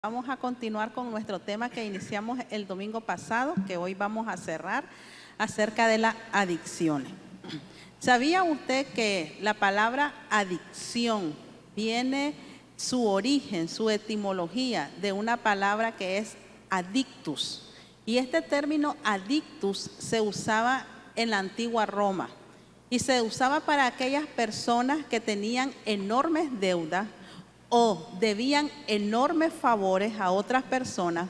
Vamos a continuar con nuestro tema que iniciamos el domingo pasado, que hoy vamos a cerrar, acerca de las adicciones. ¿Sabía usted que la palabra adicción viene, su origen, su etimología, de una palabra que es adictus? Y este término adictus se usaba en la antigua Roma y se usaba para aquellas personas que tenían enormes deudas o debían enormes favores a otras personas,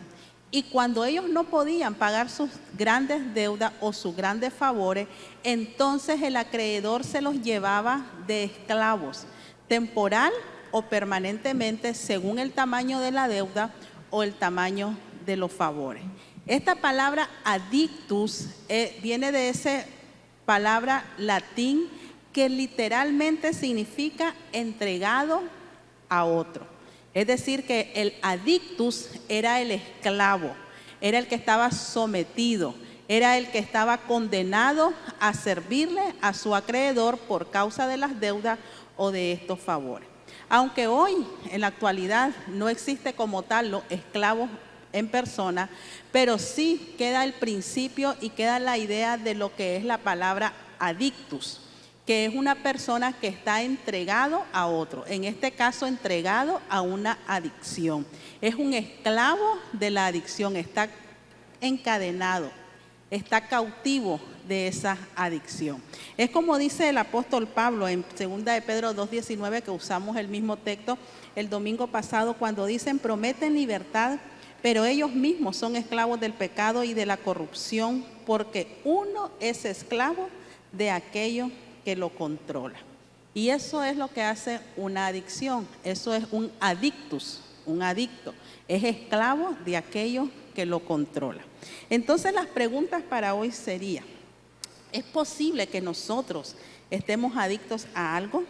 y cuando ellos no podían pagar sus grandes deudas o sus grandes favores, entonces el acreedor se los llevaba de esclavos, temporal o permanentemente, según el tamaño de la deuda o el tamaño de los favores. Esta palabra adictus viene de esa palabra latín que literalmente significa entregado a otro. Es decir, que el adictus era el esclavo, era el que estaba sometido, era el que estaba condenado a servirle a su acreedor por causa de las deudas o de estos favores. Aunque hoy, en la actualidad, no existe como tal los esclavos en persona, pero sí queda el principio y queda la idea de lo que es la palabra adictus, que es una persona que está entregado a otro, en este caso entregado a una adicción. Es un esclavo de la adicción, está encadenado, está cautivo de esa adicción. Es como dice el apóstol Pablo en 2 de Pedro 2:19, que usamos el mismo texto el domingo pasado, cuando dicen: prometen libertad, pero ellos mismos son esclavos del pecado y de la corrupción, porque uno es esclavo de aquello que lo controla. Y eso es lo que hace una adicción. Eso es un adictus, un adicto. Es esclavo de aquello que lo controla. Entonces las preguntas para hoy serían: ¿es posible que nosotros estemos adictos a algo?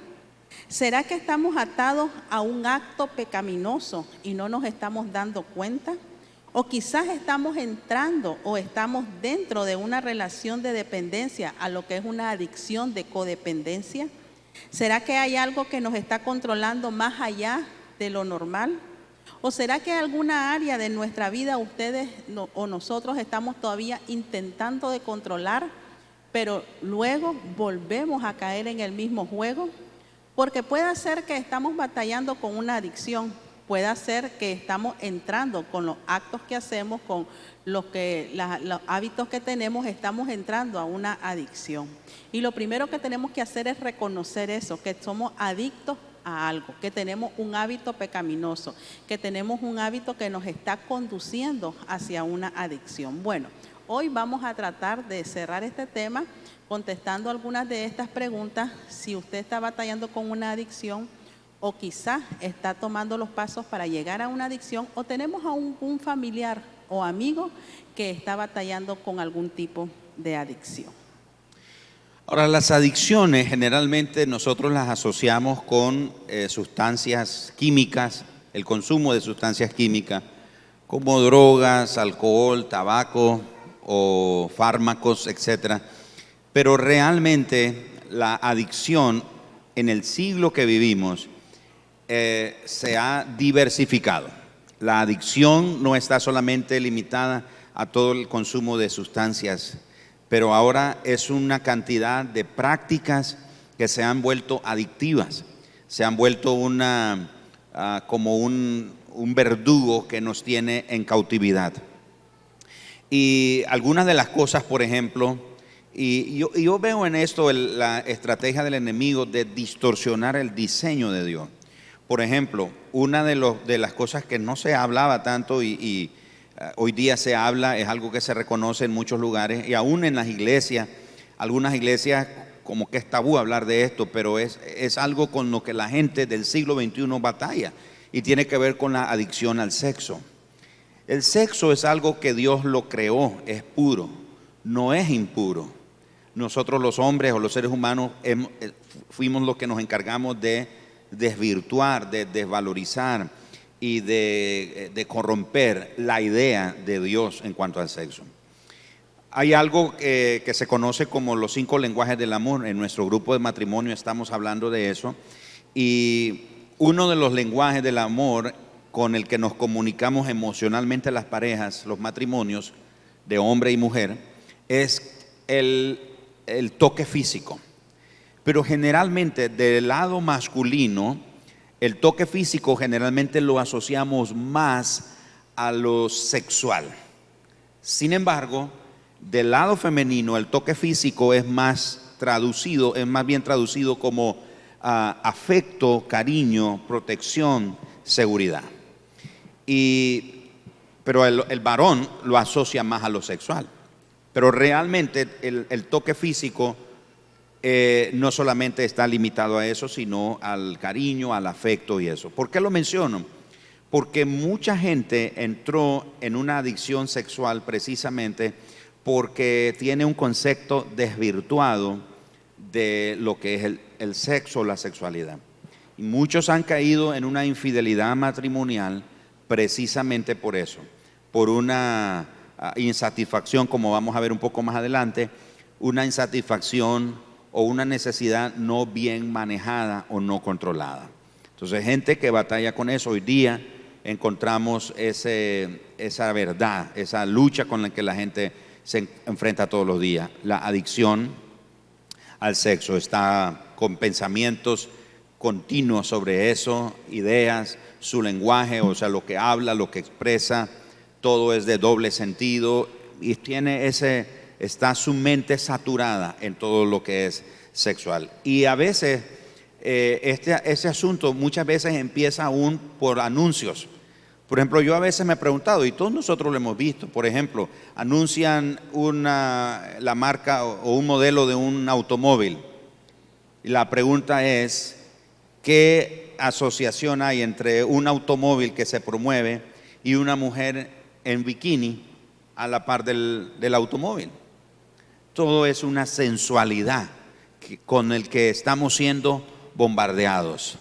¿Será que estamos atados a un acto pecaminoso y no nos estamos dando cuenta? O quizás estamos entrando o estamos dentro de una relación de dependencia, a lo que es una adicción de codependencia. ¿Será que hay algo que nos está controlando más allá de lo normal? ¿O será que alguna área de nuestra vida ustedes o nosotros estamos todavía intentando de controlar, pero luego volvemos a caer en el mismo juego? Porque puede ser que estamos batallando con una adicción, puede ser que estamos entrando con los actos que hacemos, con los hábitos que tenemos, estamos entrando a una adicción. Y lo primero que tenemos que hacer es reconocer eso, que somos adictos a algo, que tenemos un hábito pecaminoso, que tenemos un hábito que nos está conduciendo hacia una adicción. Bueno, hoy vamos a tratar de cerrar este tema contestando algunas de estas preguntas. Si usted está batallando con una adicción, o quizás está tomando los pasos para llegar a una adicción, o tenemos a un familiar o amigo que está batallando con algún tipo de adicción. Ahora, las adicciones generalmente nosotros las asociamos con sustancias químicas, el consumo de sustancias químicas, como drogas, alcohol, tabaco o fármacos, etcétera. Pero realmente la adicción en el siglo que vivimos se ha diversificado. La adicción no está solamente limitada a todo el consumo de sustancias, pero ahora es una cantidad de prácticas que se han vuelto adictivas, se han vuelto como un verdugo que nos tiene en cautividad. Y algunas de las cosas, por ejemplo, y yo veo en esto la estrategia del enemigo de distorsionar el diseño de Dios. Por ejemplo, una de las cosas que no se hablaba tanto y hoy día se habla, es algo que se reconoce en muchos lugares y aún en las iglesias, algunas iglesias como que es tabú hablar de esto, pero es algo con lo que la gente del siglo XXI batalla, y tiene que ver con la adicción al sexo. El sexo es algo que Dios lo creó, es puro, no es impuro. Nosotros los hombres o los seres humanos fuimos los que nos encargamos de desvirtuar, de desvalorizar y de corromper la idea de Dios en cuanto al sexo. Hay algo que se conoce como los 5 lenguajes del amor. En nuestro grupo de matrimonio estamos hablando de eso, y uno de los lenguajes del amor con el que nos comunicamos emocionalmente las parejas, los matrimonios de hombre y mujer, es el toque físico. Pero generalmente del lado masculino, el toque físico generalmente lo asociamos más a lo sexual. Sin embargo, del lado femenino, el toque físico es más bien traducido como afecto, cariño, protección, seguridad. Pero el varón lo asocia más a lo sexual. Pero realmente el toque físico no solamente está limitado a eso, sino al cariño, al afecto y eso. ¿Por qué lo menciono? Porque mucha gente entró en una adicción sexual precisamente porque tiene un concepto desvirtuado de lo que es el sexo, la sexualidad. Y muchos han caído en una infidelidad matrimonial precisamente por eso, por una insatisfacción, como vamos a ver un poco más adelante, una insatisfacción o una necesidad no bien manejada o no controlada. Entonces, gente que batalla con eso, hoy día encontramos esa verdad, esa lucha con la que la gente se enfrenta todos los días. La adicción al sexo está con pensamientos continuos sobre eso, ideas, su lenguaje, o sea, lo que habla, lo que expresa, todo es de doble sentido y está su mente saturada en todo lo que es sexual. Y a veces ese asunto muchas veces empieza aún por anuncios. Por ejemplo, yo a veces me he preguntado, y todos nosotros lo hemos visto, por ejemplo, anuncian la marca o un modelo de un automóvil. Y la pregunta es, ¿qué asociación hay entre un automóvil que se promueve y una mujer en bikini a la par del automóvil? Todo es una sensualidad con el que estamos siendo bombardeados.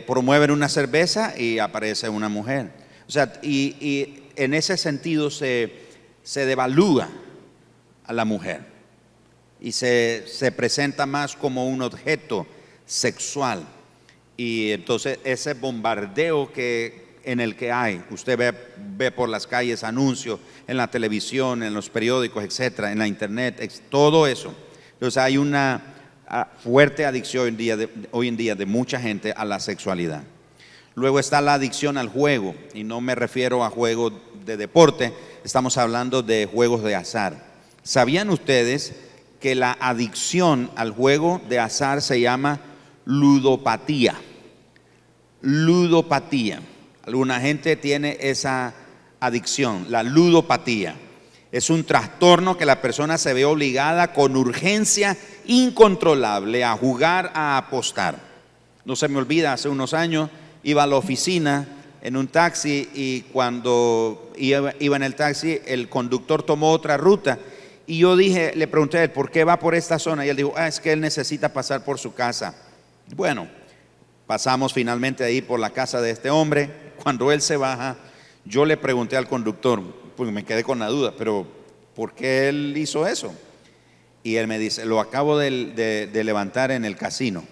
Promueven una cerveza y aparece una mujer. O sea, y en ese sentido se devalúa a la mujer y se presenta más como un objeto sexual. Y entonces ese bombardeo en el que hay, usted ve por las calles anuncios, en la televisión, en los periódicos, etcétera, en la internet, todo eso. Entonces hay una fuerte adicción hoy en día de mucha gente a la sexualidad. Luego está la adicción al juego, y no me refiero a juegos de deporte, estamos hablando de juegos de azar. ¿Sabían ustedes que la adicción al juego de azar se llama ludopatía? Ludopatía. Alguna gente tiene esa adicción, la ludopatía. Es un trastorno que la persona se ve obligada con urgencia incontrolable a jugar, a apostar. No se me olvida, hace unos años iba a la oficina en un taxi y cuando iba en el taxi el conductor tomó otra ruta y yo le pregunté a él, ¿por qué va por esta zona? Y él dijo, es que él necesita pasar por su casa. Bueno, pasamos finalmente ahí por la casa de este hombre. Cuando él se baja, yo le pregunté al conductor, pues me quedé con la duda, pero ¿por qué él hizo eso? Y él me dice, lo acabo de levantar en el casino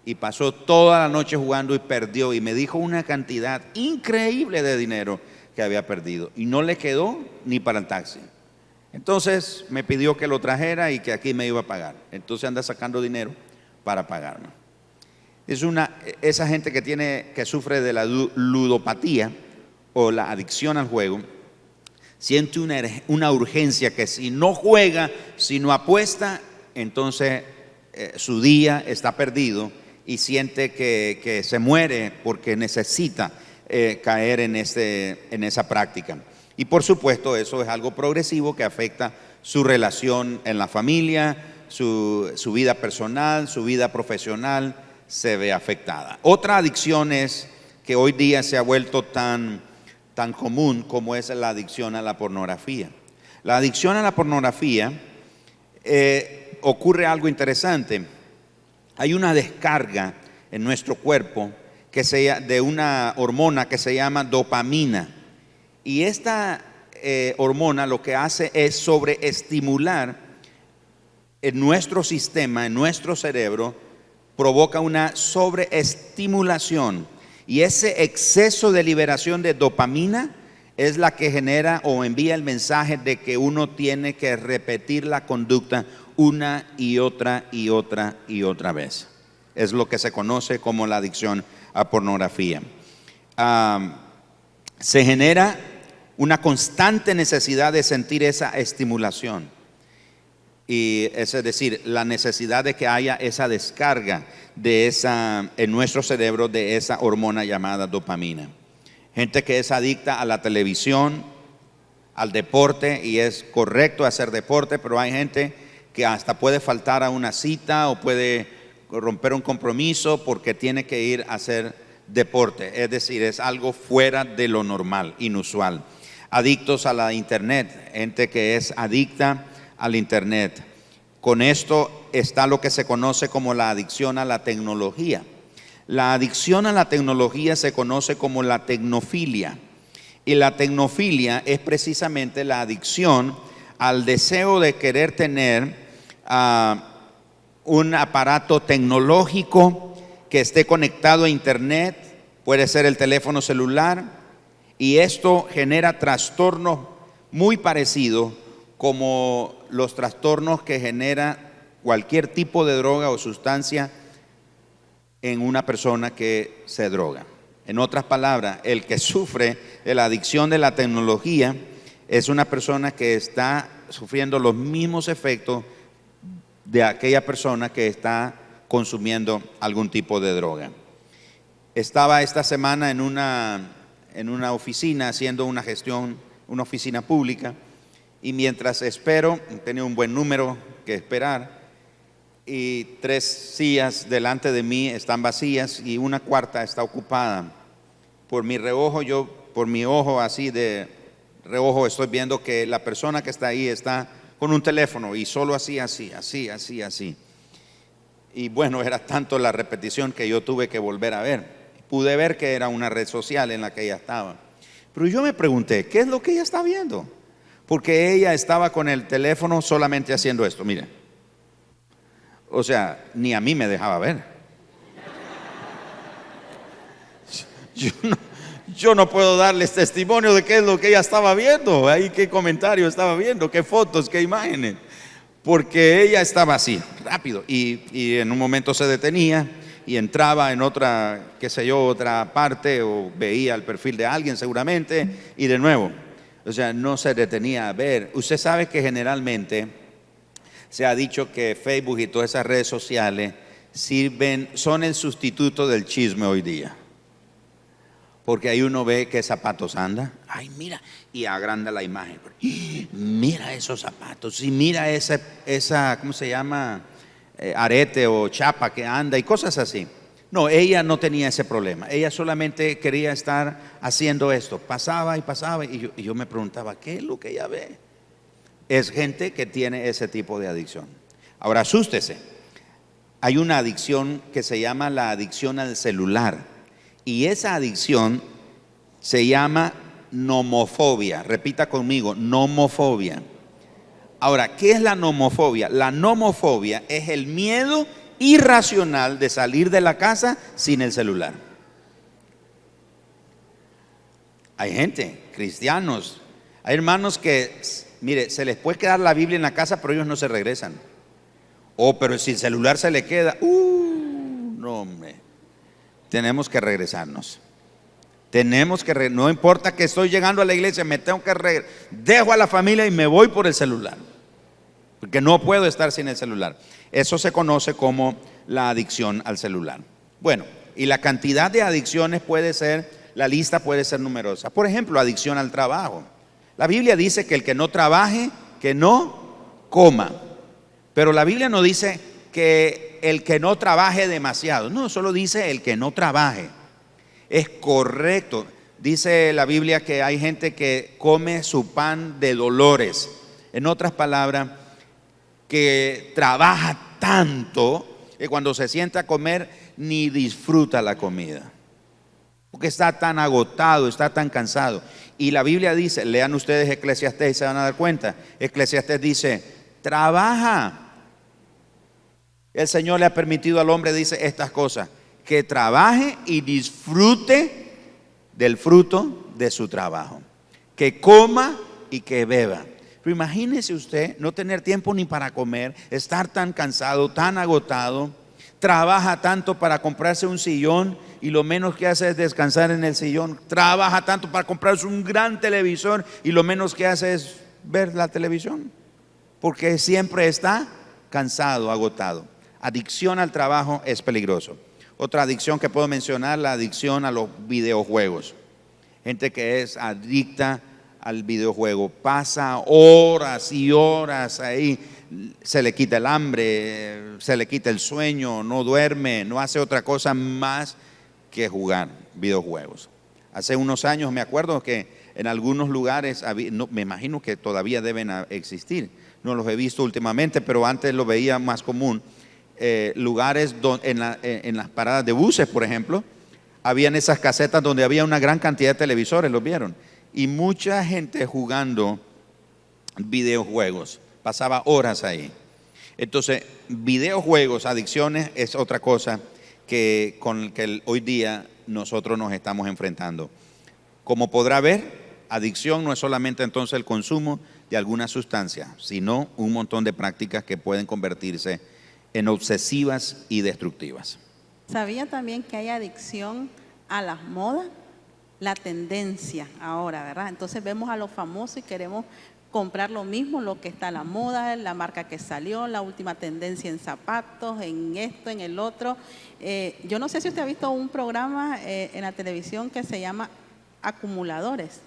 y pasó toda la noche jugando y perdió, y me dijo una cantidad increíble de dinero que había perdido y no le quedó ni para el taxi. Entonces me pidió que lo trajera y que aquí me iba a pagar. Entonces anda sacando dinero para pagarme. Esa gente que sufre de la ludopatía o la adicción al juego, siente una urgencia que si no juega, si no apuesta, entonces su día está perdido y siente que se muere porque necesita caer en esa práctica. Y por supuesto eso es algo progresivo que afecta su relación en la familia, su vida personal, su vida profesional se ve afectada. Otra adicción es que hoy día se ha vuelto tan común como es la adicción a la pornografía. La adicción a la pornografía ocurre algo interesante. Hay una descarga en nuestro cuerpo de una hormona que se llama dopamina. Y esta hormona lo que hace es sobreestimular en nuestro sistema, en nuestro cerebro, provoca una sobreestimulación Y ese exceso de liberación de dopamina es la que genera o envía el mensaje de que uno tiene que repetir la conducta una y otra y otra y otra vez. Es lo que se conoce como la adicción a pornografía. Se genera una constante necesidad de sentir esa estimulación. Y es decir, la necesidad de que haya esa descarga en nuestro cerebro de esa hormona llamada dopamina. Gente que es adicta a la televisión, al deporte, y es correcto hacer deporte, pero hay gente que hasta puede faltar a una cita o puede romper un compromiso porque tiene que ir a hacer deporte. Es decir, es algo fuera de lo normal, inusual. Adictos a la internet, gente que es adicta al internet. Con esto está lo que se conoce como la adicción a la tecnología. La adicción a la tecnología se conoce como la tecnofilia. Y la tecnofilia es precisamente la adicción al deseo de querer tener un aparato tecnológico que esté conectado a internet, puede ser el teléfono celular, y esto genera trastornos muy parecidos como los trastornos que genera cualquier tipo de droga o sustancia en una persona que se droga. En otras palabras, el que sufre de la adicción de la tecnología es una persona que está sufriendo los mismos efectos de aquella persona que está consumiendo algún tipo de droga. Estaba esta semana en una oficina haciendo una gestión, una oficina pública, y mientras espero, tenía un buen número que esperar, y 3 sillas delante de mí están vacías y una cuarta está ocupada. Por mi ojo así de reojo estoy viendo que la persona que está ahí está con un teléfono y solo así. Y bueno, era tanto la repetición que yo tuve que volver a ver. Pude ver que era una red social en la que ella estaba. Pero yo me pregunté, ¿qué es lo que ella está viendo? Porque ella estaba con el teléfono solamente haciendo esto, mire. O sea, ni a mí me dejaba ver. Yo no puedo darles testimonio de qué es lo que ella estaba viendo, ahí qué comentario estaba viendo, qué fotos, qué imágenes, porque ella estaba así, rápido, y en un momento se detenía y entraba en otra, qué sé yo, otra parte, o veía el perfil de alguien seguramente, y de nuevo, o sea, no se detenía a ver. Usted sabe que generalmente se ha dicho que Facebook y todas esas redes sociales son el sustituto del chisme hoy día. Porque ahí uno ve qué zapatos anda. Ay, mira, y agranda la imagen. Mira esos zapatos, y mira esa ¿cómo se llama? Arete o chapa que anda y cosas así. No, ella no tenía ese problema. Ella solamente quería estar haciendo esto. Pasaba y yo me preguntaba, ¿qué es lo que ella ve? Es gente que tiene ese tipo de adicción. Ahora, asústese. Hay una adicción que se llama la adicción al celular. Y esa adicción se llama nomofobia. Repita conmigo, nomofobia. Ahora, ¿qué es la nomofobia? La nomofobia es el miedo irracional de salir de la casa sin el celular. Hay gente, cristianos, hay hermanos que, mire, se les puede quedar la Biblia en la casa, pero ellos no se regresan. Pero si el celular se le queda, no, hombre. Tenemos que regresarnos. No importa que estoy llegando a la iglesia, me tengo que dejo a la familia y me voy por el celular, porque no puedo estar sin el celular. Eso se conoce como la adicción al celular. Bueno, y la cantidad de adicciones la lista puede ser numerosa. Por ejemplo, adicción al trabajo. La Biblia dice que el que no trabaje, que no coma. Pero la Biblia no dice que el que no trabaje demasiado. No, solo dice el que no trabaje. Es correcto. Dice la Biblia que hay gente que come su pan de dolores. En otras palabras, que trabaja tanto que cuando se sienta a comer ni disfruta la comida, porque está tan agotado, está tan cansado. Y la Biblia dice, lean ustedes Eclesiastés y se van a dar cuenta. Eclesiastés dice, trabaja. El Señor le ha permitido al hombre, dice, estas cosas, que trabaje y disfrute del fruto de su trabajo, que coma y que beba. Pero imagínese usted no tener tiempo ni para comer, estar tan cansado, tan agotado, trabaja tanto para comprarse un sillón y lo menos que hace es descansar en el sillón, trabaja tanto para comprarse un gran televisor y lo menos que hace es ver la televisión, porque siempre está cansado, agotado. Adicción al trabajo es peligroso. Otra adicción que puedo mencionar, la adicción a los videojuegos. Gente que es adicta al videojuego, pasa horas y horas ahí, se le quita el hambre, se le quita el sueño, no duerme, no hace otra cosa más que jugar videojuegos. Hace unos años me acuerdo que en algunos lugares, me imagino que todavía deben existir, no los he visto últimamente, pero antes lo veía más común, lugares en las paradas de buses, por ejemplo, habían esas casetas donde había una gran cantidad de televisores, ¿los vieron? Y mucha gente jugando videojuegos, pasaba horas ahí. Entonces, videojuegos, adicciones es otra cosa con que hoy día nosotros nos estamos enfrentando. Como podrá ver, adicción no es solamente entonces el consumo de alguna sustancia, sino un montón de prácticas que pueden convertirse en obsesivas y destructivas. ¿Sabía también que hay adicción a las modas? La tendencia ahora, ¿verdad? Entonces vemos a los famosos y queremos comprar lo mismo, lo que está a la moda, la marca que salió, la última tendencia en zapatos, en esto, en el otro. Yo no sé si usted ha visto un programa en la televisión que se llama Acumuladores.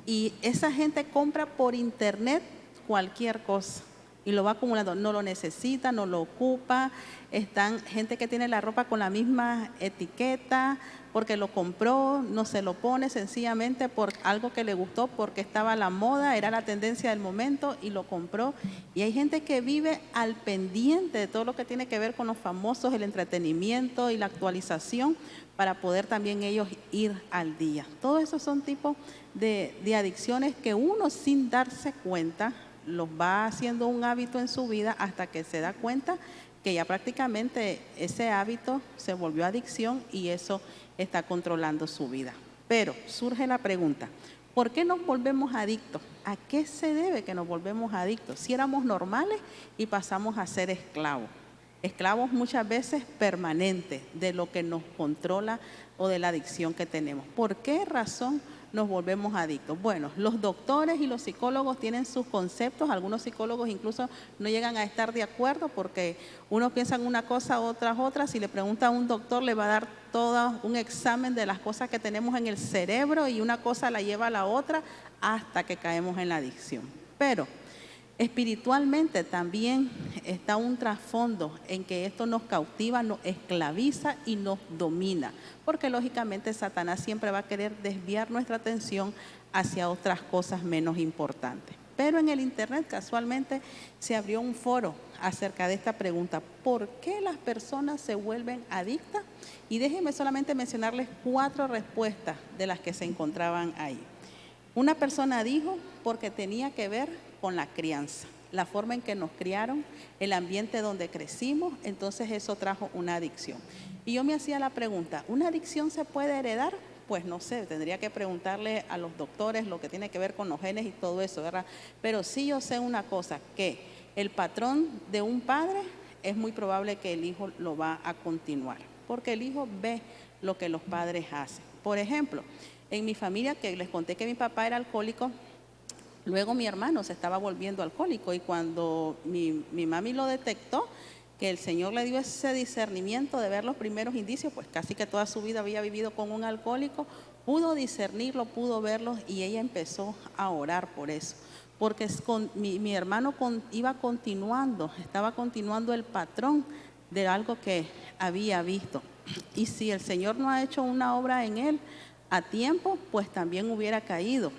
Y esa gente compra por internet cualquier cosa y lo va acumulando, no lo necesita, no lo ocupa. Están gente que tiene la ropa con la misma etiqueta porque lo compró, no se lo pone sencillamente por algo que le gustó, porque estaba a la moda, era la tendencia del momento y lo compró. Y hay gente que vive al pendiente de todo lo que tiene que ver con los famosos, el entretenimiento y la actualización, para poder también ellos ir al día. Todos esos son tipos de adicciones que uno, sin darse cuenta, los va haciendo un hábito en su vida hasta que se da cuenta que ya prácticamente ese hábito se volvió adicción y eso está controlando su vida. Pero surge la pregunta, ¿por qué nos volvemos adictos? ¿A qué se debe que nos volvemos adictos? Si éramos normales y pasamos a ser esclavos. Esclavos muchas veces permanentes de lo que nos controla o de la adicción que tenemos. ¿Por qué razón nos volvemos adictos? Bueno, los doctores y los psicólogos tienen sus conceptos, algunos psicólogos incluso no llegan a estar de acuerdo porque uno piensa en una cosa, otras otra. Si le pregunta a un doctor le va a dar todo un examen de las cosas que tenemos en el cerebro y una cosa la lleva a la otra hasta que caemos en la adicción. Pero espiritualmente también está un trasfondo en que esto nos cautiva, nos esclaviza y nos domina, porque lógicamente Satanás siempre va a querer desviar nuestra atención hacia otras cosas menos importantes. Pero en el internet casualmente se abrió un foro acerca de esta pregunta: ¿por qué las personas se vuelven adictas? Y déjenme solamente mencionarles 4 respuestas de las que se encontraban ahí. Una persona dijo porque tenía que ver con la crianza, la forma en que nos criaron, el ambiente donde crecimos, entonces eso trajo una adicción. Y yo me hacía la pregunta, ¿una adicción se puede heredar? Pues no sé, tendría que preguntarle a los doctores lo que tiene que ver con los genes y todo eso, ¿verdad? Pero sí yo sé una cosa, que el patrón de un padre es muy probable que el hijo lo va a continuar, porque el hijo ve lo que los padres hacen. Por ejemplo, en mi familia, que les conté que mi papá era alcohólico, luego mi hermano se estaba volviendo alcohólico y cuando mi mami lo detectó, que el Señor le dio ese discernimiento de ver los primeros indicios, pues casi que toda su vida había vivido con un alcohólico, pudo discernirlo, pudo verlo y ella empezó a orar por eso. Porque mi hermano estaba continuando el patrón de algo que había visto. Y si el Señor no ha hecho una obra en él a tiempo, pues también hubiera caído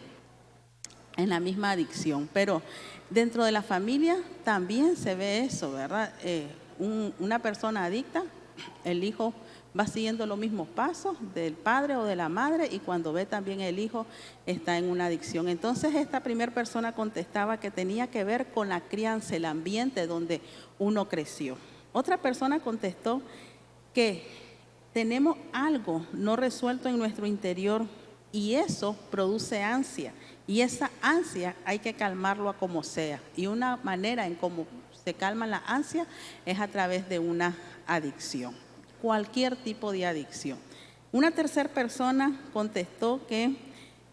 en la misma adicción. Pero dentro de la familia también se ve eso, ¿verdad? Una persona adicta, el hijo va siguiendo los mismos pasos del padre o de la madre y cuando ve también el hijo está en una adicción. Entonces esta primera persona contestaba que tenía que ver con la crianza, el ambiente donde uno creció. Otra persona contestó que tenemos algo no resuelto en nuestro interior y eso produce ansia. Y esa ansia hay que calmarlo a como sea. Y una manera en cómo se calma la ansia es a través de una adicción, cualquier tipo de adicción. Una tercera persona contestó que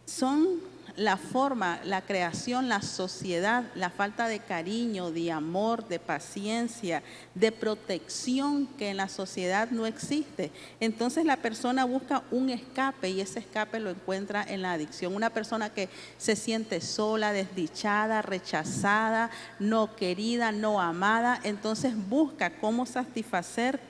son la forma, la creación, la sociedad, la falta de cariño, de amor, de paciencia, de protección que en la sociedad no existe. Entonces la persona busca un escape y ese escape lo encuentra en la adicción. Una persona que se siente sola, desdichada, rechazada, no querida, no amada, entonces busca cómo satisfacer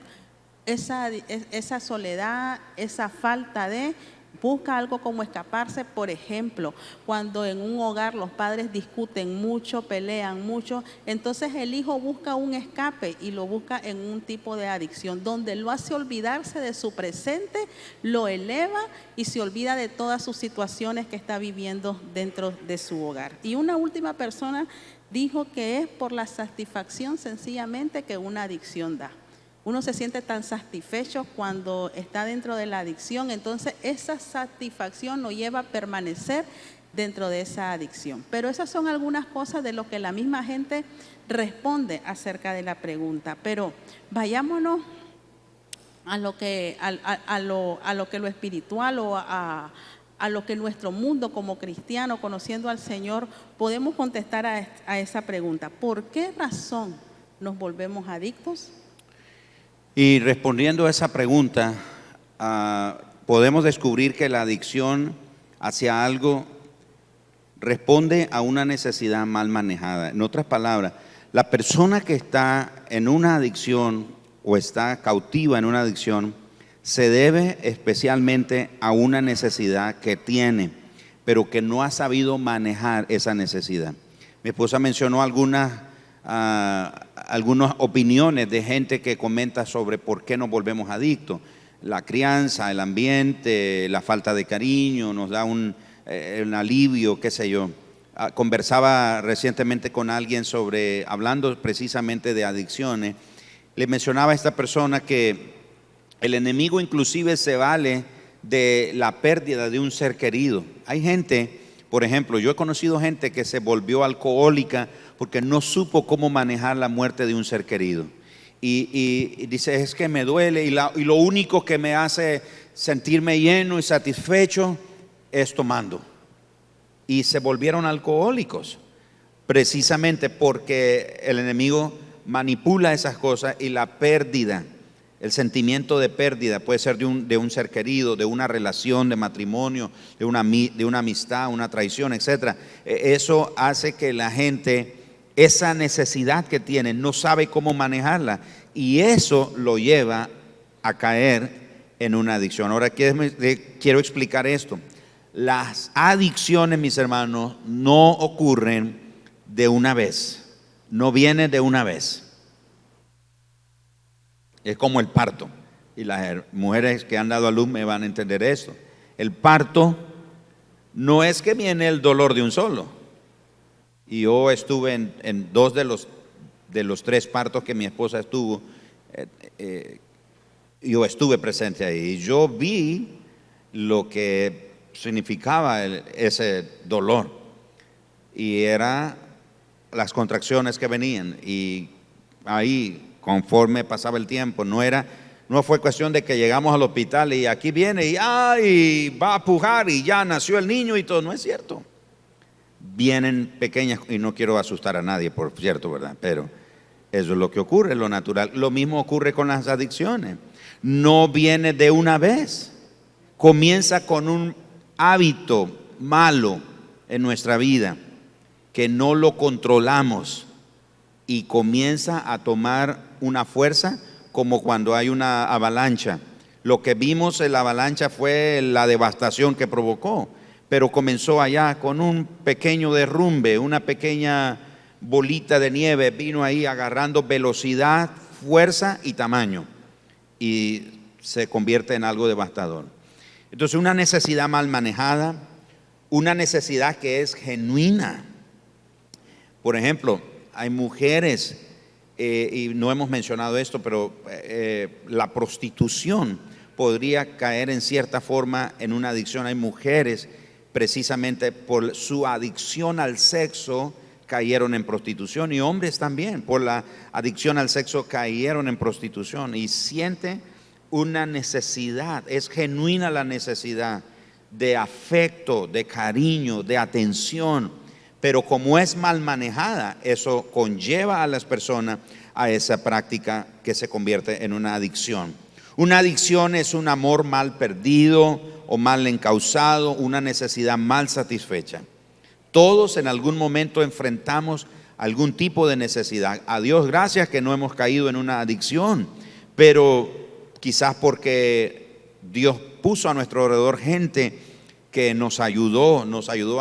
esa soledad, esa falta de... Busca algo como escaparse. Por ejemplo, cuando en un hogar los padres discuten mucho, pelean mucho, entonces el hijo busca un escape y lo busca en un tipo de adicción, donde lo hace olvidarse de su presente, lo eleva y se olvida de todas sus situaciones que está viviendo dentro de su hogar. Y una última persona dijo que es por la satisfacción sencillamente que una adicción da. Uno se siente tan satisfecho cuando está dentro de la adicción, entonces esa satisfacción lo lleva a permanecer dentro de esa adicción. Pero esas son algunas cosas de lo que la misma gente responde acerca de la pregunta. Pero vayámonos a lo que lo espiritual o a lo que nuestro mundo como cristiano, conociendo al Señor, podemos contestar a esa pregunta. ¿Por qué razón nos volvemos adictos? Y respondiendo a esa pregunta, podemos descubrir que la adicción hacia algo responde a una necesidad mal manejada. En otras palabras, la persona que está en una adicción o está cautiva en una adicción se debe especialmente a una necesidad que tiene, pero que no ha sabido manejar esa necesidad. Mi esposa mencionó algunas opiniones de gente que comenta sobre por qué nos volvemos adictos. La crianza, el ambiente, la falta de cariño nos da un alivio, qué sé yo. Conversaba recientemente con alguien hablando precisamente de adicciones. Le mencionaba a esta persona que el enemigo inclusive se vale de la pérdida de un ser querido. Hay gente, por ejemplo, yo he conocido gente que se volvió alcohólica porque no supo cómo manejar la muerte de un ser querido. Y dice, es que me duele y lo único que me hace sentirme lleno y satisfecho es tomando. Y se volvieron alcohólicos, precisamente porque el enemigo manipula esas cosas y la pérdida, el sentimiento de pérdida puede ser de un ser querido, de una relación de matrimonio, de una amistad, una traición, etc. Eso hace que la gente, esa necesidad que tiene, no sabe cómo manejarla y eso lo lleva a caer en una adicción. Ahora quiero explicar esto. Las adicciones, mis hermanos, no ocurren de una vez, no vienen de una vez. Es como el parto, y las mujeres que han dado a luz me van a entender esto. El parto no es que viene el dolor de un solo. Y yo estuve en dos de los tres partos que mi esposa estuvo, yo estuve presente ahí. Y yo vi lo que significaba ese dolor. Y era las contracciones que venían. Y ahí, conforme pasaba el tiempo, no fue cuestión de que llegamos al hospital y aquí viene y va a pujar y ya nació el niño y todo. No es cierto. Vienen pequeñas, y no quiero asustar a nadie, por cierto, ¿verdad? Pero eso es lo que ocurre, lo natural. Lo mismo ocurre con las adicciones. No viene de una vez. Comienza con un hábito malo en nuestra vida que no lo controlamos y comienza a tomar una fuerza como cuando hay una avalancha. Lo que vimos en la avalancha fue la devastación que provocó, pero comenzó allá con un pequeño derrumbe, una pequeña bolita de nieve, vino ahí agarrando velocidad, fuerza y tamaño y se convierte en algo devastador. Entonces, una necesidad mal manejada, una necesidad que es genuina. Por ejemplo, hay mujeres, y no hemos mencionado esto, pero la prostitución podría caer en cierta forma en una adicción. Hay mujeres precisamente por su adicción al sexo cayeron en prostitución, y hombres también por la adicción al sexo cayeron en prostitución, y siente una necesidad, es genuina la necesidad de afecto, de cariño, de atención, pero como es mal manejada, eso conlleva a las personas a esa práctica que se convierte en una adicción. Una adicción es un amor mal perdido o mal encauzado, una necesidad mal satisfecha. Todos en algún momento enfrentamos algún tipo de necesidad. A Dios gracias que no hemos caído en una adicción, pero quizás porque Dios puso a nuestro alrededor gente que nos ayudó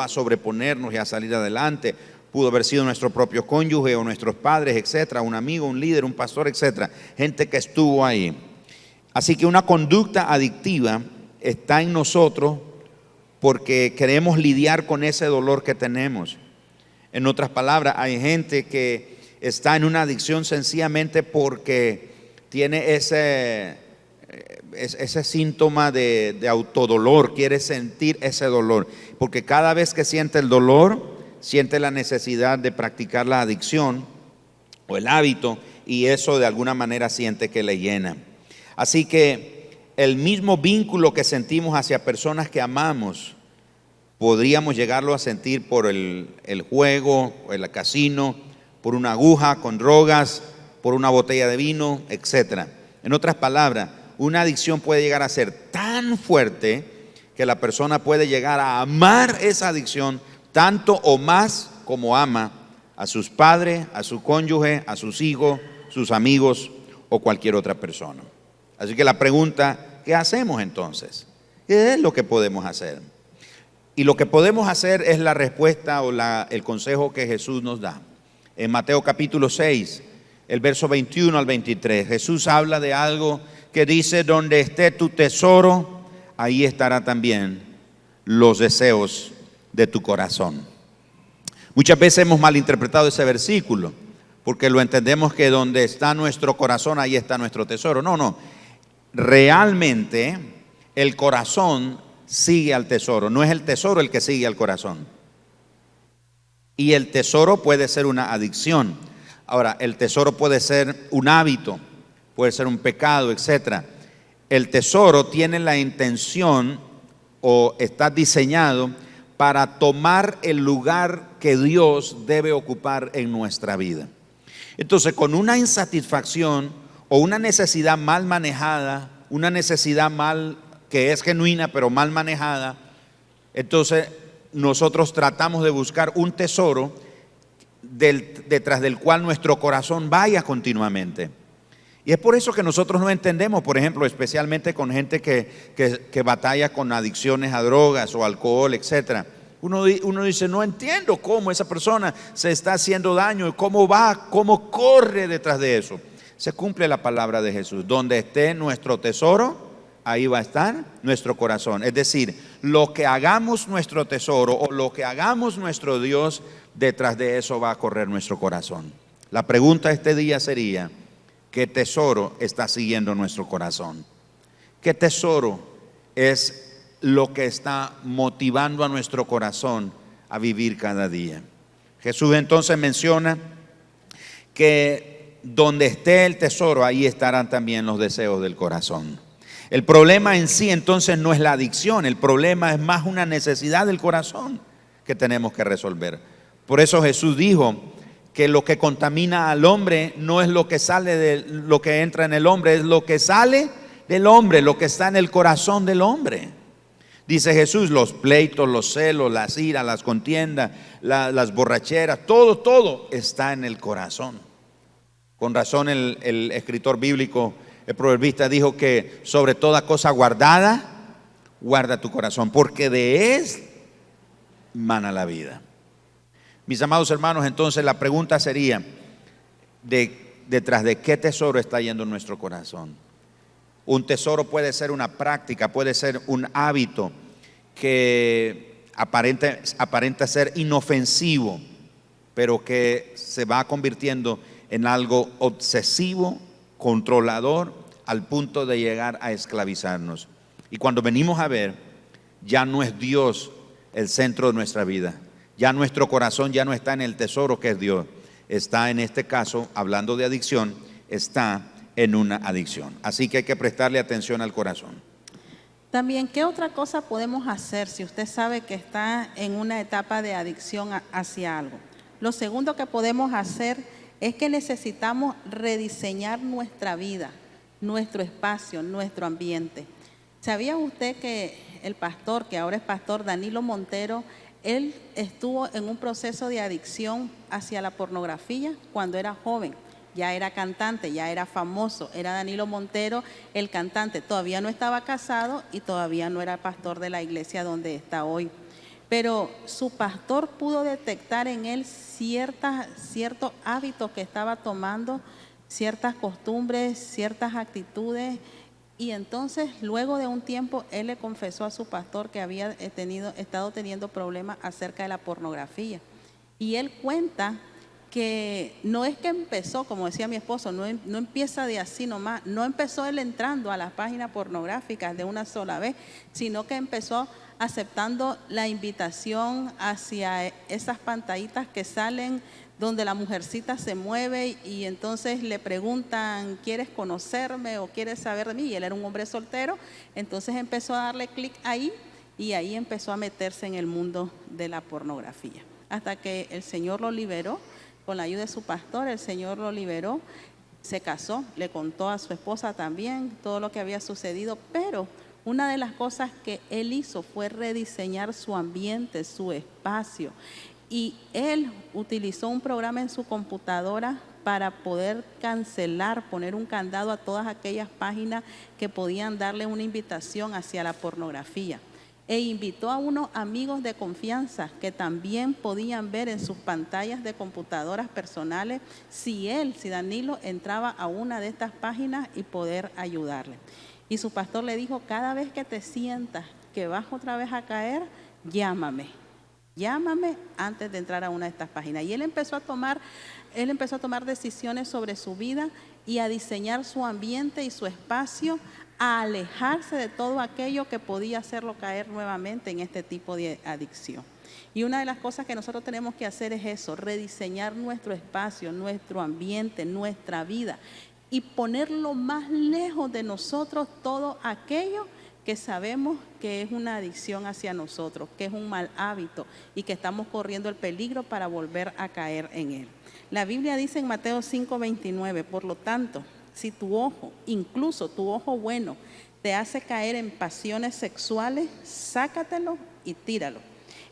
a sobreponernos y a salir adelante. Pudo haber sido nuestro propio cónyuge o nuestros padres, etcétera, un amigo, un líder, un pastor, etcétera, gente que estuvo ahí. Así que una conducta adictiva está en nosotros porque queremos lidiar con ese dolor que tenemos. En otras palabras, hay gente que está en una adicción sencillamente porque tiene ese síntoma de autodolor, quiere sentir ese dolor, porque cada vez que siente el dolor, siente la necesidad de practicar la adicción o el hábito, y eso de alguna manera siente que le llena. Así que el mismo vínculo que sentimos hacia personas que amamos, podríamos llegarlo a sentir por el juego, o el casino, por una aguja con drogas, por una botella de vino, etcétera. En otras palabras, una adicción puede llegar a ser tan fuerte que la persona puede llegar a amar esa adicción tanto o más como ama a sus padres, a su cónyuge, a sus hijos, sus amigos o cualquier otra persona. Así que la pregunta, ¿qué hacemos entonces? ¿Qué es lo que podemos hacer? Y lo que podemos hacer es la respuesta o el consejo que Jesús nos da. En Mateo capítulo 6, el verso 21 al 23, Jesús habla de algo que dice: donde esté tu tesoro, ahí estará también los deseos de tu corazón. Muchas veces hemos malinterpretado ese versículo porque lo entendemos que donde está nuestro corazón, ahí está nuestro tesoro. No. Realmente el corazón sigue al tesoro, no es el tesoro el que sigue al corazón. Y el tesoro puede ser una adicción. Ahora, el tesoro puede ser un hábito, puede ser un pecado, etcétera. El tesoro tiene la intención o está diseñado para tomar el lugar que Dios debe ocupar en nuestra vida. Entonces, con una insatisfacción o una necesidad mal manejada, una necesidad que es genuina pero mal manejada, entonces nosotros tratamos de buscar un tesoro detrás del cual nuestro corazón vaya continuamente. Y es por eso que nosotros no entendemos, por ejemplo, especialmente con gente que batalla con adicciones a drogas o alcohol, etcétera. Uno dice, no entiendo cómo esa persona se está haciendo daño y cómo corre detrás de eso. Se cumple la palabra de Jesús: donde esté nuestro tesoro, ahí va a estar nuestro corazón. Es decir, lo que hagamos nuestro tesoro o lo que hagamos nuestro Dios, detrás de eso va a correr nuestro corazón. La pregunta este día sería: ¿qué tesoro está siguiendo nuestro corazón? ¿Qué tesoro es lo que está motivando a nuestro corazón a vivir cada día? Jesús entonces menciona que donde esté el tesoro, ahí estarán también los deseos del corazón. El problema en sí entonces no es la adicción, el problema es más una necesidad del corazón que tenemos que resolver. Por eso Jesús dijo que lo que contamina al hombre no es lo que sale de lo que entra en el hombre, es lo que sale del hombre, lo que está en el corazón del hombre. Dice Jesús: los pleitos, los celos, las iras, las contiendas, las borracheras, todo está en el corazón. Con razón el escritor bíblico, el proverbista, dijo que sobre toda cosa guardada, guarda tu corazón, porque de él mana la vida. Mis amados hermanos, entonces la pregunta sería: ¿detrás de qué tesoro está yendo nuestro corazón? Un tesoro puede ser una práctica, puede ser un hábito que aparenta ser inofensivo, pero que se va convirtiendo en algo obsesivo, controlador, al punto de llegar a esclavizarnos. Y cuando venimos a ver, ya no es Dios el centro de nuestra vida. Ya nuestro corazón ya no está en el tesoro que es Dios. Está en este caso, hablando de adicción, está en una adicción. Así que hay que prestarle atención al corazón. También, ¿qué otra cosa podemos hacer si usted sabe que está en una etapa de adicción hacia algo? Lo segundo que podemos hacer es que necesitamos rediseñar nuestra vida, nuestro espacio, nuestro ambiente. ¿Sabía usted que el pastor, que ahora es pastor, Danilo Montero, él estuvo en un proceso de adicción hacia la pornografía cuando era joven? Ya era cantante, ya era famoso, era Danilo Montero el cantante, todavía no estaba casado y todavía no era pastor de la iglesia donde está hoy. Pero su pastor pudo detectar en él ciertos hábitos que estaba tomando, ciertas costumbres, ciertas actitudes. Y entonces, luego de un tiempo, él le confesó a su pastor que había estado teniendo problemas acerca de la pornografía. Y él cuenta que no es que empezó, como decía mi esposo, no empieza de así nomás, no empezó él entrando a las páginas pornográficas de una sola vez, sino que empezó aceptando la invitación hacia esas pantallitas que salen donde la mujercita se mueve y entonces le preguntan, ¿quieres conocerme o quieres saber de mí? Y él era un hombre soltero, entonces empezó a darle clic ahí y ahí empezó a meterse en el mundo de la pornografía. Hasta que el Señor lo liberó, con la ayuda de su pastor, el Señor lo liberó, se casó, le contó a su esposa también todo lo que había sucedido, pero una de las cosas que él hizo fue rediseñar su ambiente, su espacio. Y él utilizó un programa en su computadora para poder cancelar, poner un candado a todas aquellas páginas que podían darle una invitación hacia la pornografía. E invitó a unos amigos de confianza que también podían ver en sus pantallas de computadoras personales si Danilo entraba a una de estas páginas y poder ayudarle. Y su pastor le dijo, cada vez que te sientas que vas otra vez a caer, llámame antes de entrar a una de estas páginas. Y él empezó a tomar decisiones sobre su vida y a diseñar su ambiente y su espacio, a alejarse de todo aquello que podía hacerlo caer nuevamente en este tipo de adicción. Y una de las cosas que nosotros tenemos que hacer es eso, rediseñar nuestro espacio, nuestro ambiente, nuestra vida y ponerlo más lejos de nosotros todo aquello que sabemos que es una adicción hacia nosotros, que es un mal hábito y que estamos corriendo el peligro para volver a caer en él. La Biblia dice en Mateo 5:29, por lo tanto, si tu ojo, incluso tu ojo bueno, te hace caer en pasiones sexuales, sácatelo y tíralo.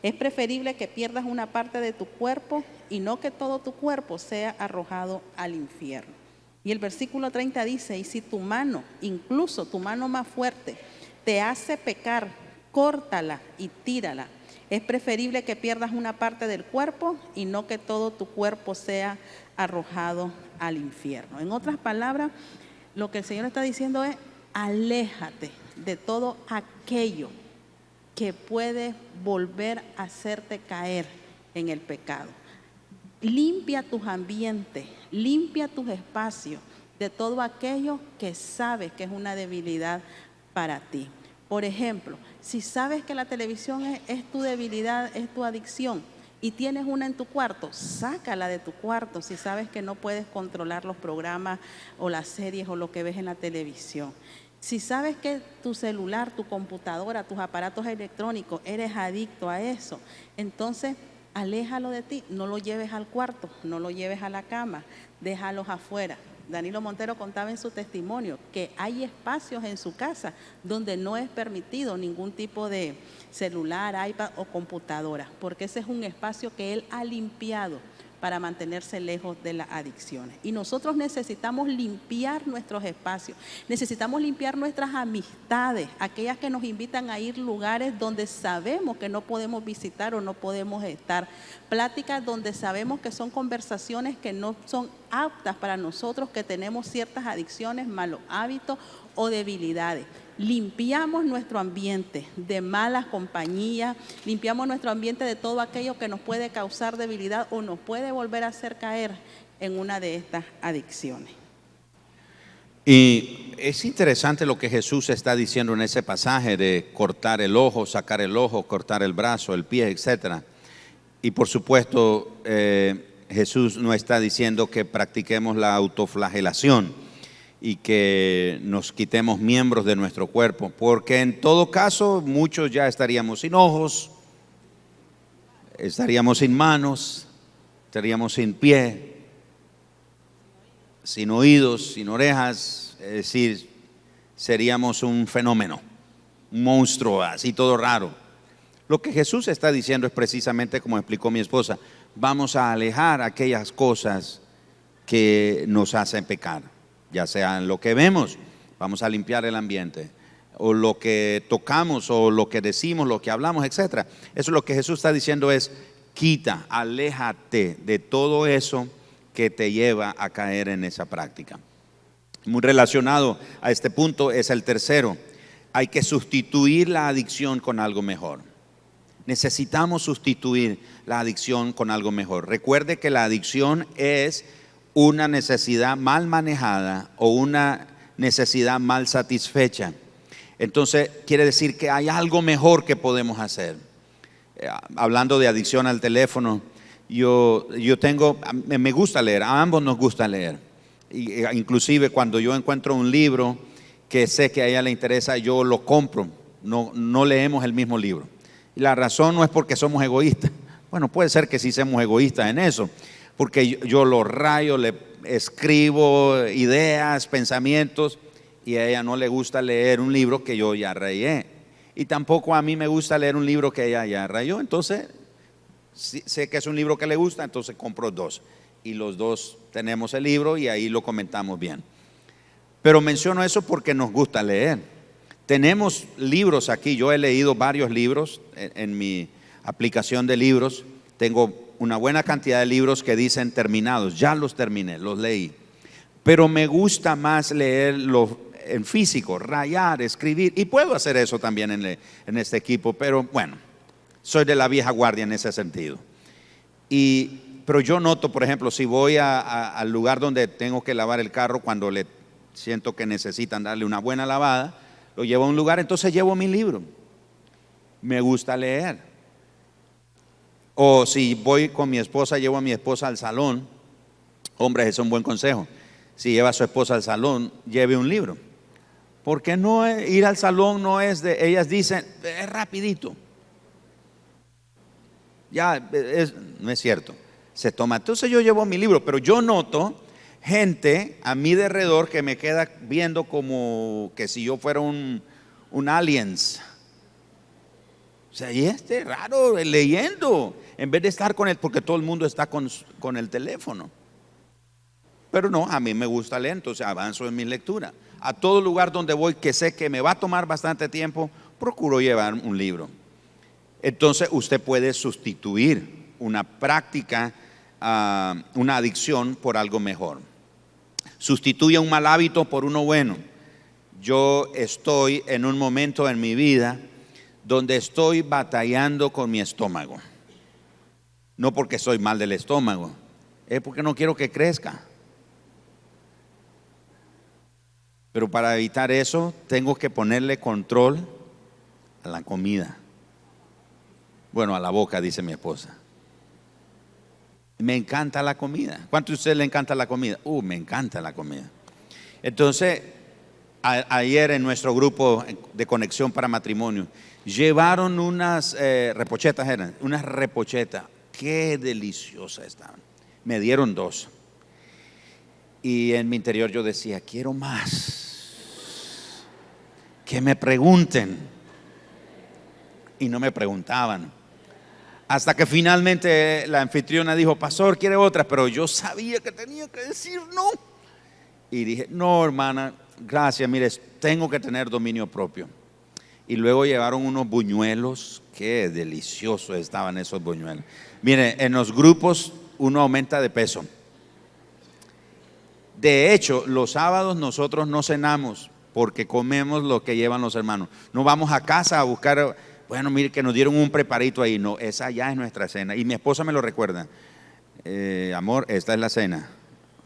Es preferible que pierdas una parte de tu cuerpo y no que todo tu cuerpo sea arrojado al infierno. Y el versículo 30 dice, y si tu mano, incluso tu mano más fuerte, te hace pecar, córtala y tírala. Es preferible que pierdas una parte del cuerpo y no que todo tu cuerpo sea arrojado al infierno. En otras palabras, lo que el Señor está diciendo es, aléjate de todo aquello que puede volver a hacerte caer en el pecado. Limpia tus ambientes, limpia tus espacios de todo aquello que sabes que es una debilidad para ti. Por ejemplo, si sabes que la televisión es tu debilidad, es tu adicción y tienes una en tu cuarto, sácala de tu cuarto si sabes que no puedes controlar los programas o las series o lo que ves en la televisión. Si sabes que tu celular, tu computadora, tus aparatos electrónicos, eres adicto a eso, entonces aléjalo de ti, no lo lleves al cuarto, no lo lleves a la cama, déjalos afuera. Danilo Montero contaba en su testimonio que hay espacios en su casa donde no es permitido ningún tipo de celular, iPad o computadora, porque ese es un espacio que él ha limpiado para mantenerse lejos de las adicciones. Y nosotros necesitamos limpiar nuestros espacios, necesitamos limpiar nuestras amistades, aquellas que nos invitan a ir a lugares donde sabemos que no podemos visitar o no podemos estar, pláticas donde sabemos que son conversaciones que no son aptas para nosotros, que tenemos ciertas adicciones, malos hábitos o debilidades. Limpiamos nuestro ambiente de malas compañías, limpiamos nuestro ambiente de todo aquello que nos puede causar debilidad o nos puede volver a hacer caer en una de estas adicciones. Y es interesante lo que Jesús está diciendo en ese pasaje de cortar el ojo, sacar el ojo, cortar el brazo, el pie, etc. Y por supuesto, Jesús no está diciendo que practiquemos la autoflagelación y que nos quitemos miembros de nuestro cuerpo, porque en todo caso muchos ya estaríamos sin ojos, estaríamos sin manos, estaríamos sin pie, sin oídos, sin orejas, es decir, seríamos un fenómeno, un monstruo, así todo raro. Lo que Jesús está diciendo es precisamente como explicó mi esposa: vamos a alejar aquellas cosas que nos hacen pecar, ya sea lo que vemos, vamos a limpiar el ambiente, o lo que tocamos, o lo que decimos, lo que hablamos, etc. Eso es lo que Jesús está diciendo, es quita, aléjate de todo eso que te lleva a caer en esa práctica. Muy relacionado a este punto es el tercero: hay que sustituir la adicción con algo mejor. Necesitamos sustituir la adicción con algo mejor. Recuerde que la adicción es una necesidad mal manejada o una necesidad mal satisfecha. Entonces quiere decir que hay algo mejor que podemos hacer. Hablando de adicción al teléfono, me gusta leer, a ambos nos gusta leer. Inclusive cuando yo encuentro un libro que sé que a ella le interesa, yo lo compro. No leemos el mismo libro. Y la razón no es porque somos egoístas. Bueno, puede ser que sí seamos egoístas en eso, porque yo lo rayo, le escribo ideas, pensamientos, y a ella no le gusta leer un libro que yo ya rayé. Y tampoco a mí me gusta leer un libro que ella ya rayó. Entonces, sé que es un libro que le gusta, entonces compro dos. Y los dos tenemos el libro y ahí lo comentamos bien. Pero menciono eso porque nos gusta leer. Tenemos libros aquí, yo he leído varios libros en mi aplicación de libros. Tengo una buena cantidad de libros que dicen terminados, ya los terminé, los leí. Pero me gusta más leerlos en físico, rayar, escribir, y puedo hacer eso también en este equipo, pero bueno, soy de la vieja guardia en ese sentido. Pero yo noto, por ejemplo, si voy al lugar donde tengo que lavar el carro, cuando siento que necesitan darle una buena lavada, lo llevo a un lugar, entonces llevo mi libro. Me gusta leer. O si voy con mi esposa, llevo a mi esposa al salón. Hombres, es un buen consejo. Si lleva a su esposa al salón, lleve un libro. Porque no ir al salón no es ellas dicen, es rapidito. No es cierto. Se toma. Entonces yo llevo mi libro, pero yo noto gente a mi derredor que me queda viendo como que si yo fuera un aliens. O sea, y raro leyendo, en vez de estar con él, porque todo el mundo está con el teléfono. Pero no, a mí me gusta leer, entonces avanzo en mi lectura. A todo lugar donde voy que sé que me va a tomar bastante tiempo, procuro llevar un libro. Entonces usted puede sustituir una práctica, una adicción por algo mejor. Sustituye un mal hábito por uno bueno. Yo estoy en un momento en mi vida donde estoy batallando con mi estómago. No porque soy mal del estómago, es porque no quiero que crezca. Pero para evitar eso, tengo que ponerle control a la comida. Bueno, a la boca, dice mi esposa. Me encanta la comida. ¿Cuánto a usted le encanta la comida? Me encanta la comida. Entonces, ayer en nuestro grupo de conexión para matrimonio, llevaron unas repochetas, unas repochetas. Qué deliciosas estaban. Me dieron 2. Y en mi interior yo decía, quiero más. Que me pregunten. Y no me preguntaban. Hasta que finalmente la anfitriona dijo, pastor, ¿quiere otras? Pero yo sabía que tenía que decir no. Y dije, no, hermana, gracias, mire, tengo que tener dominio propio. Y luego llevaron unos buñuelos, qué deliciosos estaban esos buñuelos. Mire, en los grupos uno aumenta de peso. De hecho, los sábados nosotros no cenamos porque comemos lo que llevan los hermanos. No vamos a casa a buscar, bueno, mire que nos dieron un preparito ahí. No, esa ya es nuestra cena. Y mi esposa me lo recuerda. Amor, esta es la cena.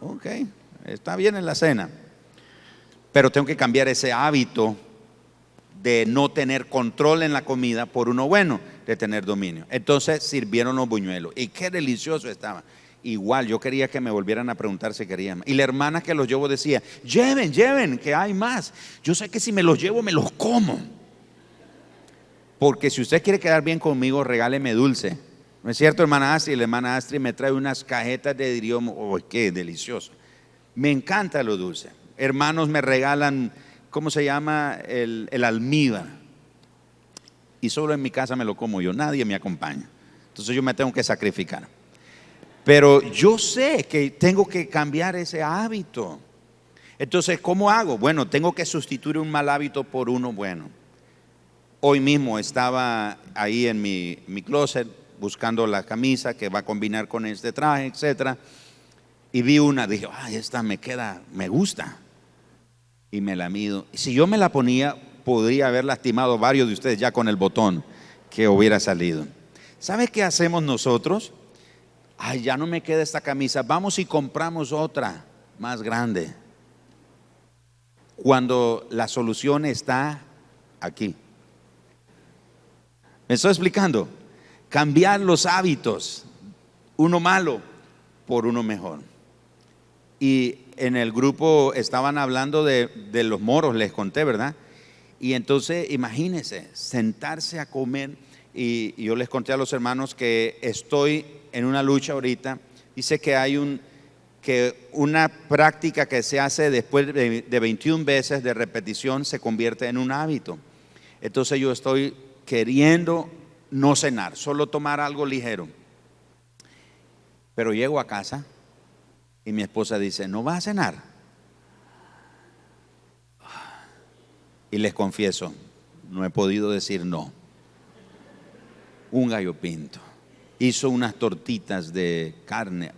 Ok, está bien en la cena. pero tengo que cambiar ese hábito de no tener control en la comida por uno bueno, de tener dominio. Entonces sirvieron los buñuelos y qué delicioso estaba. Igual yo quería que me volvieran a preguntar si querían más. Y la hermana que los llevo decía, lleven, que hay más. Yo sé que si me los llevo me los como. Porque si usted quiere quedar bien conmigo, regáleme dulce. ¿No es cierto, hermana Astrid? La hermana Astrid me trae unas cajetas de diriomo. ¡Oh, qué delicioso! Me encanta lo dulce. Hermanos me regalan, ¿cómo se llama? El almíbar. Y solo en mi casa me lo como yo, nadie me acompaña. Entonces yo me tengo que sacrificar. Pero yo sé que tengo que cambiar ese hábito. Entonces, ¿cómo hago? Bueno, tengo que sustituir un mal hábito por uno bueno. Hoy mismo estaba ahí en mi closet buscando la camisa que va a combinar con este traje, etcétera. Y vi una, dije, ay, esta me queda, me gusta. Y me la mido. Si yo me la ponía, podría haber lastimado a varios de ustedes ya con el botón que hubiera salido. ¿Sabe qué hacemos nosotros? Ay, ya no me queda esta camisa, vamos y compramos otra más grande. Cuando la solución está aquí. ¿Me estoy explicando? Cambiar los hábitos, uno malo por uno mejor. Y en el grupo estaban hablando de los moros, les conté, ¿verdad? Y entonces imagínense, sentarse a comer. Y yo les conté a los hermanos que estoy en una lucha ahorita. Dice que hay una práctica que se hace después de 21 veces de repetición se convierte en un hábito. Entonces yo estoy queriendo no cenar, solo tomar algo ligero. Pero llego a casa y mi esposa dice, ¿no vas a cenar? Y les confieso, no he podido decir no. Un gallo pinto. Hizo unas tortitas de carne.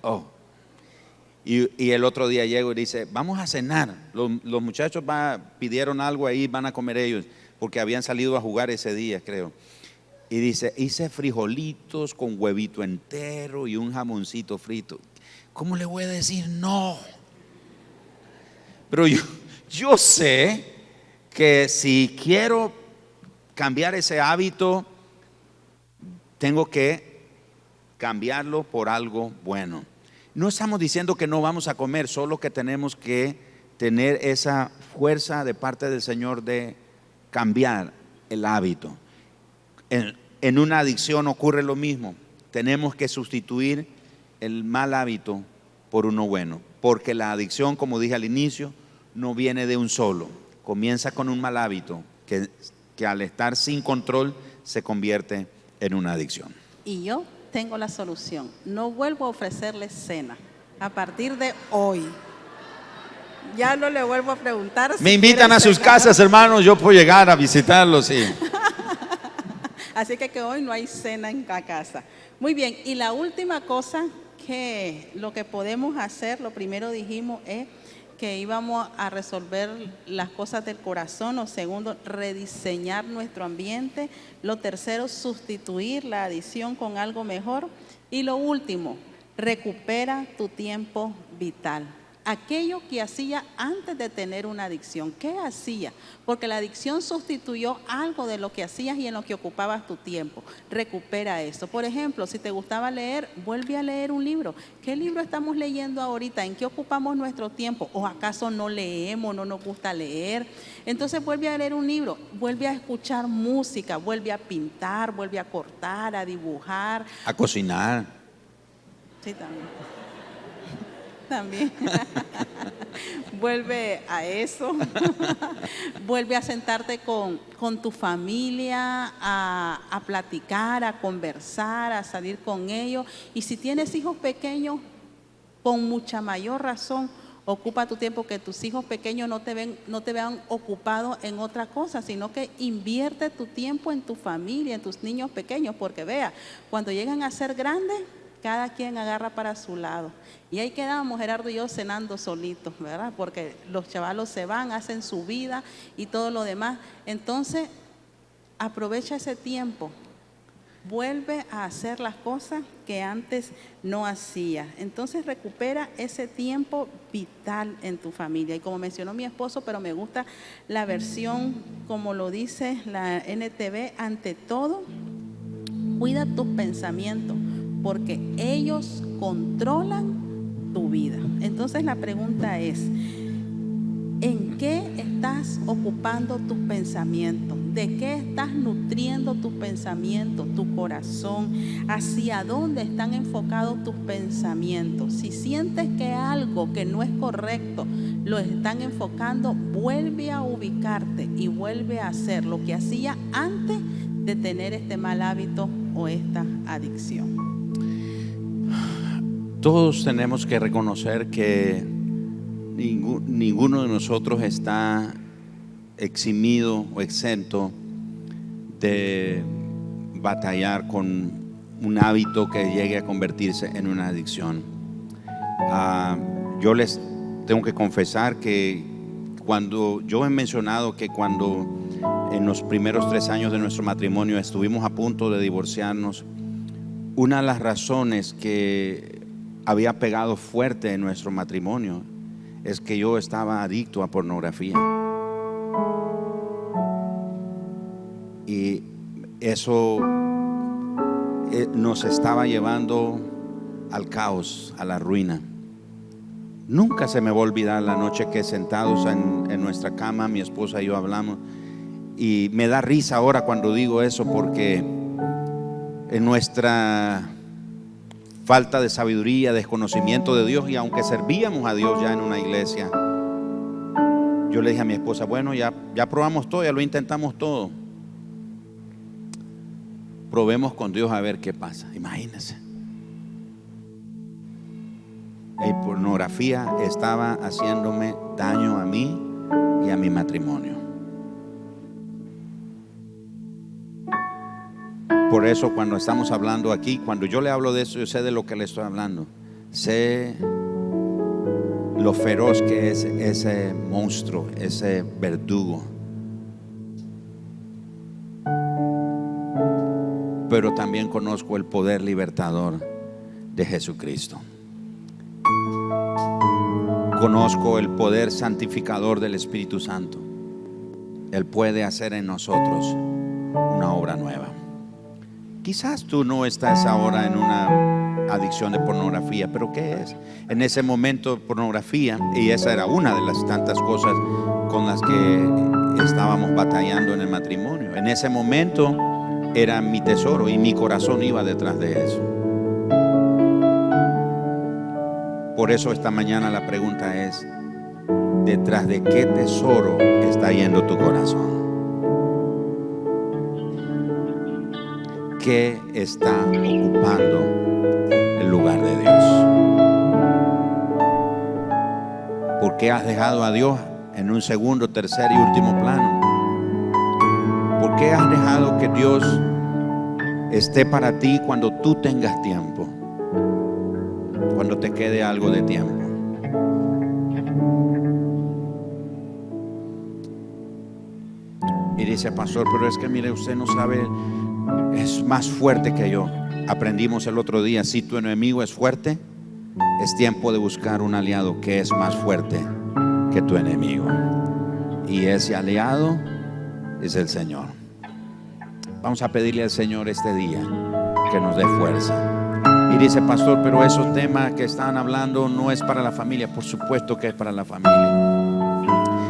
Y el otro día llego y dice, vamos a cenar. Los muchachos pidieron algo ahí, van a comer ellos, porque habían salido a jugar ese día, creo. Y dice, hice frijolitos con huevito entero y un jamoncito frito. ¿Cómo le voy a decir no? Pero yo sé que si quiero cambiar ese hábito, tengo que cambiarlo por algo bueno. No estamos diciendo que no vamos a comer, solo que tenemos que tener esa fuerza de parte del Señor de cambiar el hábito. En una adicción ocurre lo mismo. Tenemos que sustituir el mal hábito por uno bueno, porque la adicción, como dije al inicio, no viene de un solo. Comienza con un mal hábito que al estar sin control se convierte en una adicción. Y yo tengo la solución. No vuelvo a ofrecerles cena a partir de hoy. Ya no le vuelvo a preguntar. Me invitan a sus casas, hermanos, yo puedo llegar a visitarlos. Sí. Así que hoy no hay cena en la casa. Muy bien, y la última cosa que lo que podemos hacer, lo primero dijimos es que íbamos a resolver las cosas del corazón. Lo segundo, rediseñar nuestro ambiente. Lo tercero, sustituir la adicción con algo mejor. Y lo último, recupera tu tiempo vital. Aquello que hacía antes de tener una adicción. ¿Qué hacía? Porque la adicción sustituyó algo de lo que hacías y en lo que ocupabas tu tiempo. Recupera eso. Por ejemplo, si te gustaba leer, vuelve a leer un libro. ¿Qué libro estamos leyendo ahorita? ¿En qué ocupamos nuestro tiempo? ¿O acaso no leemos, no nos gusta leer? Entonces vuelve a leer un libro, vuelve a escuchar música, vuelve a pintar, vuelve a cortar, a dibujar. A cocinar. Sí, también. También. Vuelve a eso. Vuelve a sentarte con tu familia, a platicar, a conversar, a salir con ellos. Y si tienes hijos pequeños, con mucha mayor razón, ocupa tu tiempo, que tus hijos pequeños no te vean ocupado en otra cosa, sino que invierte tu tiempo en tu familia, en tus niños pequeños, porque vea, cuando llegan a ser grandes, cada quien agarra para su lado. Y ahí quedamos Gerardo y yo cenando solitos, ¿verdad? Porque los chavalos se van, hacen su vida y todo lo demás. Entonces, aprovecha ese tiempo vuelve a hacer las cosas que antes no hacía. Entonces recupera ese tiempo vital en tu familia. Y como mencionó mi esposo, pero me gusta la versión, como lo dice la NTV, ante todo, cuida tus pensamientos, porque ellos controlan tu vida. Entonces la pregunta es, ¿en qué estás ocupando tus pensamientos? ¿De qué estás nutriendo tus pensamientos, tu corazón? ¿Hacia dónde están enfocados tus pensamientos? Si sientes que algo que no es correcto lo están enfocando, vuelve a ubicarte y vuelve a hacer lo que hacía antes de tener este mal hábito o esta adicción. Todos tenemos que reconocer que ninguno de nosotros está eximido o exento de batallar con un hábito que llegue a convertirse en una adicción. Yo les tengo que confesar que cuando yo he mencionado que cuando en los primeros 3 años de nuestro matrimonio estuvimos a punto de divorciarnos, una de las razones que había pegado fuerte en nuestro matrimonio es que yo estaba adicto a pornografía. Y eso nos estaba llevando al caos, a la ruina. Nunca se me va a olvidar la noche que sentados en nuestra cama, mi esposa y yo hablamos. Y me da risa ahora cuando digo eso, porque en nuestra falta de sabiduría, desconocimiento de Dios, y aunque servíamos a Dios ya en una iglesia, yo le dije a mi esposa, bueno, ya probamos todo, ya lo intentamos todo, probemos con Dios a ver qué pasa. Imagínense, la pornografía estaba haciéndome daño a mí y a mi matrimonio. Por eso cuando estamos hablando aquí, cuando yo le hablo de eso, yo sé de lo que le estoy hablando. Sé lo feroz que es ese monstruo, ese verdugo. Pero también conozco el poder libertador de Jesucristo. Conozco el poder santificador del Espíritu Santo. Él puede hacer en nosotros una obra nueva. Quizás tú no estás ahora en una adicción de pornografía, pero ¿qué es? En ese momento pornografía, y esa era una de las tantas cosas con las que estábamos batallando en el matrimonio. En ese momento era mi tesoro y mi corazón iba detrás de eso. Por eso esta mañana la pregunta es, ¿detrás de qué tesoro está yendo tu corazón? ¿Qué está ocupando el lugar de Dios? ¿Por qué has dejado a Dios en un segundo, tercer y último plano? ¿Por qué has dejado que Dios esté para ti cuando tú tengas tiempo? Cuando te quede algo de tiempo. Y dice, pastor, pero es que mire, usted no sabe, es más fuerte que yo. Aprendimos el otro día, si tu enemigo es fuerte, es tiempo de buscar un aliado que es más fuerte que tu enemigo. Y ese aliado es el Señor. Vamos a pedirle al Señor este día que nos dé fuerza. Y dice, pastor, pero esos temas que están hablando no es para la familia. Por supuesto que es para la familia.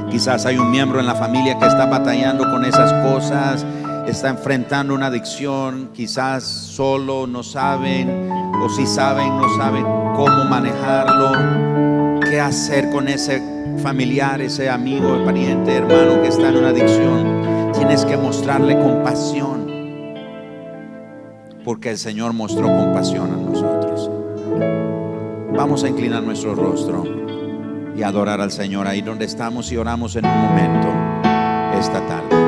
Quizás hay un miembro en la familia que está batallando con esas cosas, está enfrentando una adicción, quizás solo no saben, o si saben, no saben cómo manejarlo, qué hacer con ese familiar, ese amigo, pariente, hermano que está en una adicción. Tienes que mostrarle compasión, porque el Señor mostró compasión a nosotros. Vamos a inclinar nuestro rostro y adorar al Señor ahí donde estamos y oramos en un momento esta tarde.